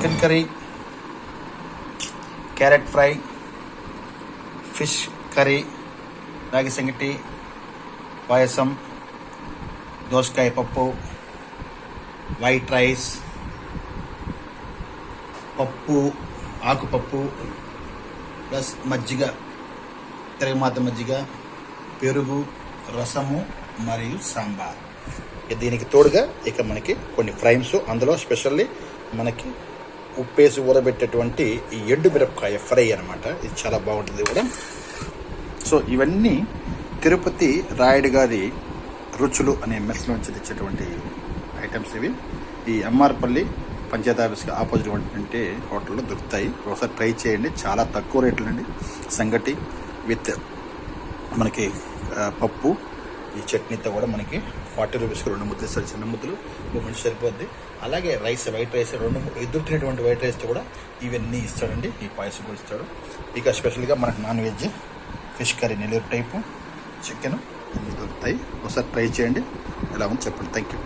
Chicken curry, carrot fry, fish curry, రాగి సంగటి, పాయసం, దోసకాయ పప్పు, వైట్ రైస్, పప్పు, ఆకుపప్పు ప్లస్ మజ్జిగ, తిరగమాత మజ్జిగ, పెరుగు, రసము మరియు సాంబార్. దీనికి తోడుగా ఇక మనకి కొన్ని ఫ్రైమ్స్, అందులో స్పెషల్లీ మనకి ఉప్పేసి ఊరబెట్టేటువంటి ఈ ఎండు మిరపకాయ ఫ్రై అనమాట. ఇది చాలా బాగుంటుంది కూడా. సో ఇవన్నీ తిరుపతి రాయుడు గారి రుచులు అనే మెస్ నుంచి తెచ్చేటువంటి ఐటమ్స్ ఇవి. ఈ ఎంఆర్పల్లి పంచాయతీ ఆఫీస్కి ఆపోజిట్ ఉన్నటువంటి హోటల్లో దొరుకుతాయి. ఒకసారి ట్రై చేయండి, చాలా తక్కువ రేట్లు అండి. సంగటి విత్ మనకి పప్పు, ఈ చట్నీతో కూడా మనకి 40 రూపీస్కి 2 ముద్దలు ఇస్తాడు. చిన్న ముద్దలు ఒక మనిషి సరిపోద్ది. అలాగే రైస్, వైట్ రైస్, ఎదురు తినేటువంటి వైట్ రైస్తో కూడా ఇవన్నీ ఇస్తాడండి. ఈ పాయసం కూడా ఇస్తాడు. ఇక స్పెషల్గా మనకు non veg, fish curry, Nellore type, chicken అన్నీ దొరుకుతాయి. ఒకసారి ట్రై చేయండి, ఎలా ఉంది చెప్పండి. Thank you.